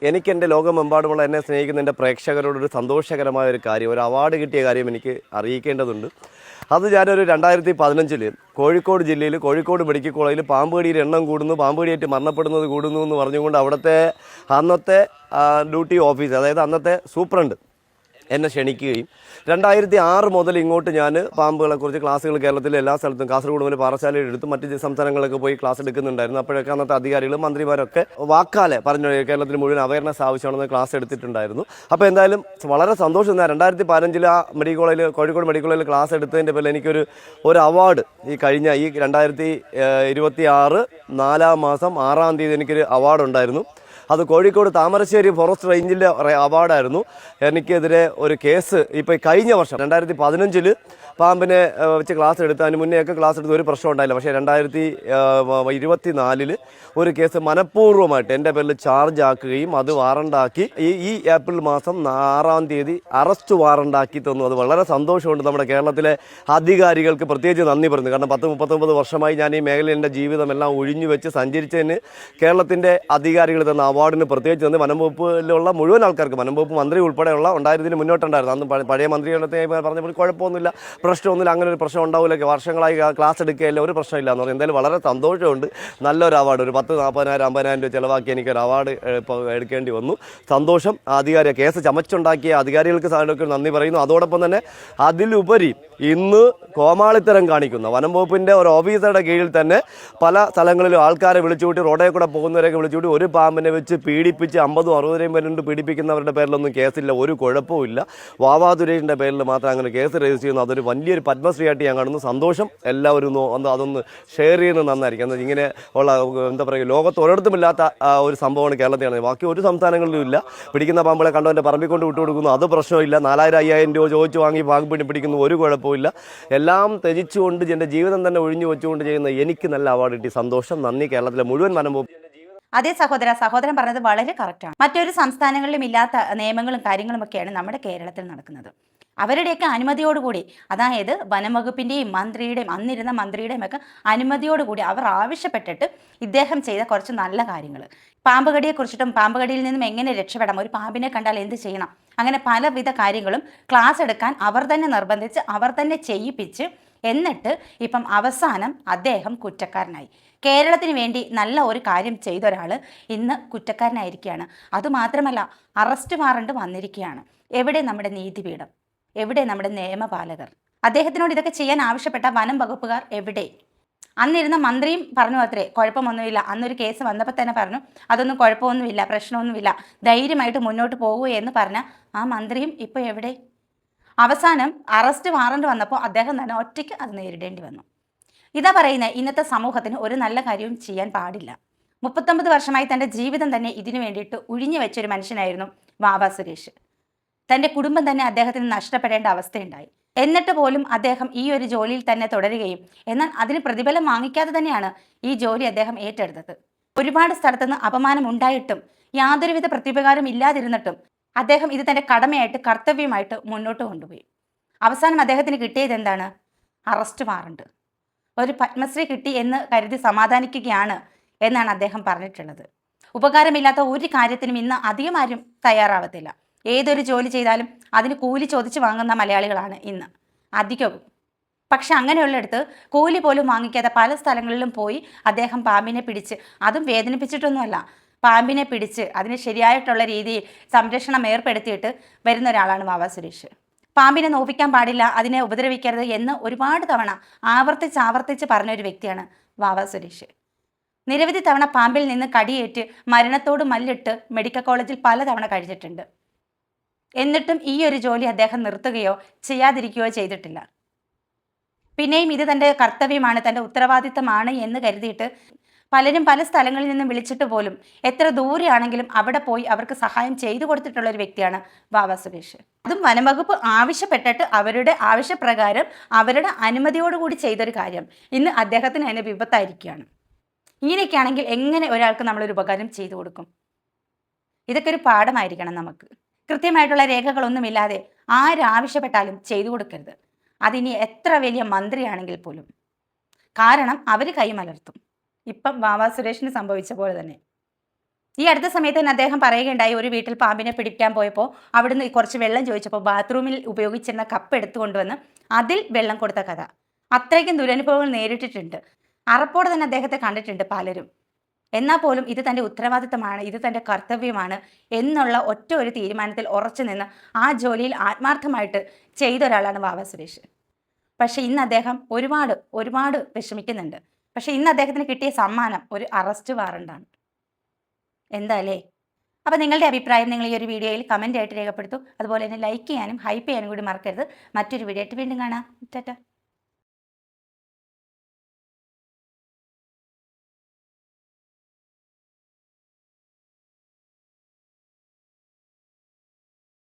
എനിക്ക് എൻ്റെ ലോകമെമ്പാടുമുള്ള എന്നെ സ്നേഹിക്കുന്ന എൻ്റെ പ്രേക്ഷകരോടൊരു സന്തോഷകരമായ ഒരു കാര്യം, ഒരു അവാർഡ് കിട്ടിയ കാര്യം എനിക്ക് അറിയിക്കേണ്ടതുണ്ട്. അത് ഞാനൊരു 2015 കോഴിക്കോട് ജില്ലയിൽ കോഴിക്കോട് മെഡിക്കൽ കോളേജിൽ പാമ്പ് കടിയുടെ എണ്ണം കൂടുന്നു, പാമ്പ് കടിയേറ്റ് മരണപ്പെടുന്നത് കൂടുന്നു എന്ന് പറഞ്ഞുകൊണ്ട് അവിടുത്തെ അന്നത്തെ ഡ്യൂട്ടി ഓഫീസർ, അതായത് അന്നത്തെ സൂപ്രണ്ട് എന്നെ ക്ഷണിക്കുകയും 2006 മുതൽ ഇങ്ങോട്ട് ഞാൻ പാമ്പുകളെക്കുറിച്ച് ക്ലാസ്സുകൾ കേരളത്തിലെ എല്ലാ സ്ഥലത്തും, കാസർഗോഡ് മുതൽ പാറശാലയിൽ എടുത്ത് മറ്റ് സംസ്ഥാനങ്ങളിലൊക്കെ പോയി ക്ലാസ് എടുക്കുന്നുണ്ടായിരുന്നു. അപ്പോഴൊക്കെ അന്നത്തെ അധികാരികളും മന്ത്രിമാരൊക്കെ വാക്കാലെ പറഞ്ഞു കേരളത്തിൽ മുഴുവൻ അവയർനെസ് ആവശ്യമാണെന്ന് ക്ലാസ് എടുത്തിട്ടുണ്ടായിരുന്നു. അപ്പോൾ എന്തായാലും വളരെ സന്തോഷം. 2015 ആ മെഡിക്കൽ കോളേജിൽ, കോഴിക്കോട് മെഡിക്കൽ കോളേജിൽ ക്ലാസ് എടുത്തതിൻ്റെ പേരിൽ എനിക്കൊരു അവാർഡ് ഈ 2026 4 മാസം 6 തീയതി എനിക്കൊരു അവാർഡ് ഉണ്ടായിരുന്നു. അത് കോഴിക്കോട് താമരശ്ശേരി ഫോറസ്റ്റ് റേഞ്ചിൻ്റെ അവാർഡായിരുന്നു. എനിക്കെതിരെ ഒരു കേസ് ഇപ്പോൾ കഴിഞ്ഞ വർഷം 2015 പാമ്പിനെ വെച്ച് ക്ലാസ് എടുത്ത്, അതിന് മുന്നേയൊക്കെ ക്ലാസ് എടുത്ത് ഒരു പ്രശ്നം ഉണ്ടായില്ല. പക്ഷേ 2024 ഒരു കേസ് മനഃപൂർവ്വമായിട്ട് എൻ്റെ പേരിൽ ചാർജ് ആക്കുകയും അത് വാറണ്ടാക്കി ഈ ഏപ്രിൽ മാസം 6 തീയതി അറസ്റ്റ് വാറണ്ടാക്കി തന്നു. അത് വളരെ സന്തോഷമുണ്ട്. നമ്മുടെ കേരളത്തിലെ അധികാരികൾക്ക് പ്രത്യേകിച്ച് നന്ദി പറയുന്നു. കാരണം 10-39 വർഷമായി ഞാൻ ഈ മേഖലയിൽ എൻ്റെ ജീവിതമെല്ലാം ഒഴിഞ്ഞു വെച്ച് സഞ്ചരിച്ചതിന് കേരളത്തിൻ്റെ അധികാരികൾ തന്ന അവാർഡിന് പ്രത്യേകിച്ച് തന്ന് വനംവകുപ്പിലുള്ള മുഴുവൻ ആൾക്കാർക്ക്, വനംവകുപ്പ് മന്ത്രി ഉൾപ്പെടെയുള്ള ഉണ്ടായിരുന്നതിന് മുന്നോട്ടുണ്ടായിരുന്നു. അന്ന് പഴയ മന്ത്രിയുടെ പറഞ്ഞപ്പോൾ കുഴപ്പമൊന്നുമില്ല, പ്രശ്നമൊന്നുമില്ല, അങ്ങനെ ഒരു പ്രശ്നം ഉണ്ടാവില്ല, വർഷങ്ങളായി ക്ലാസ് എടുക്കുകയല്ല, ഒരു പ്രശ്നമില്ല എന്ന് പറഞ്ഞു. എന്തായാലും വളരെ സന്തോഷമുണ്ട്. നല്ലൊരു അവാർഡ്, ഒരു 10-40,000-50,000 രൂപ ചിലവാക്കി എനിക്കൊരു അവാർഡ് ഇപ്പോൾ എടുക്കേണ്ടി വന്നു. സന്തോഷം. അധികാരി കേസ് ചമച്ചുണ്ടാക്കിയ അധികാരികൾക്ക് നന്ദി പറയുന്നു. അതോടൊപ്പം തന്നെ അതിലുപരി ഇന്ന് കോമാളിത്തരം കാണിക്കുന്ന വനം വകുപ്പിൻ്റെ ഒരു ഓഫീസറുടെ കീഴിൽ തന്നെ പല സ്ഥലങ്ങളിലും ആൾക്കാരെ വിളിച്ചുകൂട്ടി, റോഡേ കൂടെ പോകുന്നവരെയൊക്കെ വിളിച്ചുകൂട്ടി ഒരു പാമ്പിനെ വെച്ച് പീഡിപ്പിച്ച് 50-60 പേരുണ്ട് പീഡിപ്പിക്കുന്നവരുടെ പേരിലൊന്നും കേസില്ല, ഒരു കുഴപ്പമില്ല. വാവാ സുരേഷിൻ്റെ പേരിൽ മാത്രം അങ്ങനെ കേസ് രജിസ്റ്റർ ചെയ്യുന്നു. അതൊരു വലിയൊരു പത്മശ്രീ ആയിട്ട് ഞാൻ കാണുന്നു. സന്തോഷം. എല്ലാവരും അതൊന്ന് ഷെയർ ചെയ്യുന്നത് നന്നായിരിക്കും. എന്നാൽ ഇങ്ങനെ ഉള്ള എന്താ പറയുക, ലോകത്ത് ഒരിടത്തുമില്ലാത്ത ഒരു സംഭവമാണ് കേരളത്തിലാണ്. ബാക്കി ഒരു സംസ്ഥാനങ്ങളിലും ഇല്ല. പിടിക്കുന്ന പാമ്പുകളെ കണ്ടവൻ്റെ പറമ്പിക്കൊണ്ട് വിട്ടുകൊടുക്കുന്നു, അത് പ്രശ്നമില്ല. 4,000-5,000 രൂപ ചോദിച്ചു വാങ്ങി പാമ്പ് പിടിക്കുന്നു, ഒരു കുഴപ്പമില്ല. എല്ലാം ത്യജിച്ചുകൊണ്ട് എൻ്റെ ജീവിതം തന്നെ ഒഴിഞ്ഞു വെച്ചുകൊണ്ട് ചെയ്യുന്ന എനിക്ക് നല്ല അവാർഡ് കിട്ടി. സന്തോഷം. നന്ദി. കേരളത്തിലെ മുഴുവൻ വനം വകുപ്പ്. അതേ സഹോദരൻ പറഞ്ഞത് വളരെ കറക്റ്റാണ്. മറ്റൊരു സംസ്ഥാനങ്ങളിലും ഇല്ലാത്ത നിയമങ്ങളും കാര്യങ്ങളും ഒക്കെയാണ് നമ്മുടെ കേരളത്തിൽ നടക്കുന്നത്. അവരുടെയൊക്കെ അനുമതിയോടുകൂടി, അതായത് വനംവകുപ്പിൻ്റെയും മന്ത്രിയുടെയും അന്നിരുന്ന മന്ത്രിയുടെയും ഒക്കെ അനുമതിയോടുകൂടി അവർ ആവശ്യപ്പെട്ടിട്ട് ഇദ്ദേഹം ചെയ്ത കുറച്ച് നല്ല കാര്യങ്ങൾ, പാമ്പ് കടിയെക്കുറിച്ചിട്ടും പാമ്പ് കടിയിൽ നിന്നും എങ്ങനെ രക്ഷപ്പെടാം, ഒരു പാമ്പിനെ കണ്ടാൽ എന്ത് ചെയ്യണം, അങ്ങനെ പലവിധ കാര്യങ്ങളും ക്ലാസ് എടുക്കാൻ അവർ തന്നെ നിർബന്ധിച്ച് അവർ തന്നെ ചെയ്യിപ്പിച്ച്, എന്നിട്ട് ഇപ്പം അവസാനം അദ്ദേഹം കുറ്റക്കാരനായി. കേരളത്തിന് വേണ്ടി നല്ല ഒരു കാര്യം ചെയ്ത ഒരാൾ ഇന്ന് കുറ്റക്കാരനായിരിക്കുകയാണ്. അതുമാത്രമല്ല, അറസ്റ്റ് വാറണ്ട് വന്നിരിക്കുകയാണ്. എവിടെ നമ്മുടെ നീതിപീഠം, എവിടെ നമ്മുടെ നിയമപാലകർ? അദ്ദേഹത്തിനോട് ഇതൊക്കെ ചെയ്യാൻ ആവശ്യപ്പെട്ട വനം വകുപ്പുകാർ എവിടെ? അന്നിരുന്ന മന്ത്രിയും പറഞ്ഞു അത്രേ, കുഴപ്പമൊന്നുമില്ല, അന്നൊരു കേസ് വന്നപ്പോൾ തന്നെ പറഞ്ഞു അതൊന്നും കുഴപ്പമൊന്നുമില്ല, പ്രശ്നമൊന്നുമില്ല, ധൈര്യമായിട്ട് മുന്നോട്ട് പോകൂ എന്ന് പറഞ്ഞ ആ മന്ത്രിയും ഇപ്പോൾ എവിടെ? അവസാനം അറസ്റ്റ് വാറണ്ട് വന്നപ്പോൾ അദ്ദേഹം തന്നെ ഒറ്റയ്ക്ക് അത് നേരിടേണ്ടി വന്നു. ഇതാ പറയുന്നത്, ഇന്നത്തെ സമൂഹത്തിന് ഒരു നല്ല കാര്യവും ചെയ്യാൻ പാടില്ല. 39 വർഷമായി തൻ്റെ ജീവിതം തന്നെ ഇതിനു വേണ്ടിയിട്ട് ഒഴിഞ്ഞു വെച്ചൊരു മനുഷ്യനായിരുന്നു വാവാ സുരേഷ്. തൻ്റെ കുടുംബം തന്നെ അദ്ദേഹത്തിന് നഷ്ടപ്പെടേണ്ട അവസ്ഥയുണ്ടായി. എന്നിട്ട് പോലും അദ്ദേഹം ഈ ഒരു ജോലിയിൽ തന്നെ തുടരുകയും എന്നാൽ അതിന് പ്രതിഫലം വാങ്ങിക്കാതെ തന്നെയാണ് ഈ ജോലി അദ്ദേഹം ഏറ്റെടുത്തത്. ഒരുപാട് സ്ഥലത്തുനിന്ന് അപമാനം ഉണ്ടായിട്ടും യാതൊരുവിധ പ്രത്യുപകാരം ഇല്ലാതിരുന്നിട്ടും അദ്ദേഹം ഇത് തൻ്റെ കടമയായിട്ട്, കർത്തവ്യമായിട്ട് മുന്നോട്ട് കൊണ്ടുപോയി. അവസാനം അദ്ദേഹത്തിന് കിട്ടിയത് എന്താണ്? Arrest warrant. ഒരു പത്മശ്രീ കിട്ടി എന്ന് കരുതി സമാധാനിക്കുകയാണ് എന്നാണ് അദ്ദേഹം പറഞ്ഞിട്ടുള്ളത്. ഉപകാരമില്ലാത്ത ഒരു കാര്യത്തിനും ഇന്ന് അധികം ആരും തയ്യാറാവത്തില്ല. ഏതൊരു ജോലി ചെയ്താലും അതിന് കൂലി ചോദിച്ച് വാങ്ങുന്ന മലയാളികളാണ് ഇന്ന് അധികവും. പക്ഷെ അങ്ങനെയുള്ളിടത്ത് കൂലി പോലും വാങ്ങിക്കാതെ പല സ്ഥലങ്ങളിലും പോയി അദ്ദേഹം പാമ്പിനെ പിടിച്ച്, അതും വേദനിപ്പിച്ചിട്ടൊന്നുമല്ല, പാമ്പിനെ പിടിച്ച് അതിന് ശരിയായിട്ടുള്ള രീതിയിൽ സംരക്ഷണം ഏർപ്പെടുത്തിയിട്ട് വരുന്ന ഒരാളാണ് വാവാ സുരേഷ്. പാമ്പിനെ നോവിക്കാൻ പാടില്ല, അതിനെ ഉപദ്രവിക്കരുത് എന്ന് ഒരുപാട് തവണ ആവർത്തിച്ച് പറഞ്ഞൊരു വ്യക്തിയാണ് വാവാ സുരേഷ്. നിരവധി തവണ പാമ്പിൽ നിന്ന് കടിയേറ്റ് മരണത്തോട് മല്ലിട്ട് മെഡിക്കൽ കോളേജിൽ പലതവണ കഴിച്ചിട്ടുണ്ട്. എന്നിട്ടും ഈ ഒരു ജോലി അദ്ദേഹം നിർത്തുകയോ ചെയ്യാതിരിക്കുകയോ ചെയ്തിട്ടില്ല. പിന്നെയും ഇത് തൻ്റെ കർത്തവ്യമാണ്, തൻ്റെ ഉത്തരവാദിത്തമാണ് എന്ന് കരുതിയിട്ട് പലരും പല സ്ഥലങ്ങളിൽ നിന്നും വിളിച്ചിട്ട് പോലും എത്ര ദൂരെയാണെങ്കിലും അവിടെ പോയി അവർക്ക് സഹായം ചെയ്തു കൊടുത്തിട്ടുള്ള ഒരു വ്യക്തിയാണ് വാവാ സുരേഷ്. അതും വനംവകുപ്പ് ആവശ്യപ്പെട്ടിട്ട് അവരുടെ ആവശ്യപ്രകാരം അവരുടെ അനുമതിയോടുകൂടി ചെയ്തൊരു കാര്യം ഇന്ന് അദ്ദേഹത്തിന് അതിന് വിപത്തായിരിക്കുകയാണ്. ഇങ്ങനെയൊക്കെയാണെങ്കിൽ എങ്ങനെ ഒരാൾക്ക് നമ്മളൊരു ഉപകാരം ചെയ്തു കൊടുക്കും? ഇതൊക്കെ ഒരു പാഠമായിരിക്കണം നമുക്ക്. കൃത്യമായിട്ടുള്ള രേഖകളൊന്നുമില്ലാതെ ആരാവശ്യപ്പെട്ടാലും ചെയ്തു കൊടുക്കരുത്. അതിനി എത്ര വലിയ മന്ത്രിയാണെങ്കിൽ പോലും. കാരണം അവർ കൈമലർത്തും. ഇപ്പം വാവാ സുരേഷിന് സംഭവിച്ച പോലെ തന്നെ. ഈ അടുത്ത സമയത്ത് തന്നെ അദ്ദേഹം പറയുകയുണ്ടായി, ഒരു വീട്ടിൽ പാമ്പിനെ പിടിക്കാൻ പോയപ്പോൾ അവിടുന്ന് കുറച്ച് വെള്ളം ചോദിച്ചപ്പോൾ ബാത്റൂമിൽ ഉപയോഗിച്ചിരുന്ന കപ്പ് എടുത്തുകൊണ്ടുവന്ന് അതിൽ വെള്ളം കൊടുത്ത കഥ. അത്രയ്ക്കും ദുരനുഭവങ്ങൾ നേരിട്ടിട്ടുണ്ട്. അറപ്പോടെ തന്നെ അദ്ദേഹത്തെ കണ്ടിട്ടുണ്ട് പലരും. എന്നാൽ പോലും ഇത് തൻ്റെ ഉത്തരവാദിത്തമാണ്, ഇത് തൻ്റെ കർത്തവ്യമാണ് എന്നുള്ള ഒറ്റ ഒരു തീരുമാനത്തിൽ ഉറച്ചു നിന്ന് ആ ജോലിയിൽ ആത്മാർത്ഥമായിട്ട് ചെയ്ത ഒരാളാണ് വാവ സുരേഷ്. പക്ഷേ ഇന്ന് അദ്ദേഹം ഒരുപാട് വിഷമിക്കുന്നുണ്ട്. പക്ഷേ ഇന്ന് അദ്ദേഹത്തിന് കിട്ടിയ സമ്മാനം ഒരു അറസ്റ്റ് വാറണ്ടാണ്. എന്താ അല്ലേ? അപ്പോൾ നിങ്ങളുടെ അഭിപ്രായം നിങ്ങൾ ഈ ഒരു വീഡിയോയിൽ കമൻ്റ് ആയിട്ട് രേഖപ്പെടുത്തൂ. അതുപോലെ തന്നെ ലൈക്ക് ചെയ്യാനും ഹൈപ്പ് ചെയ്യാനും കൂടി മറക്കരുത്. മറ്റൊരു വീഡിയോ ആയിട്ട് വീണ്ടും കാണാം. ടാറ്റാ.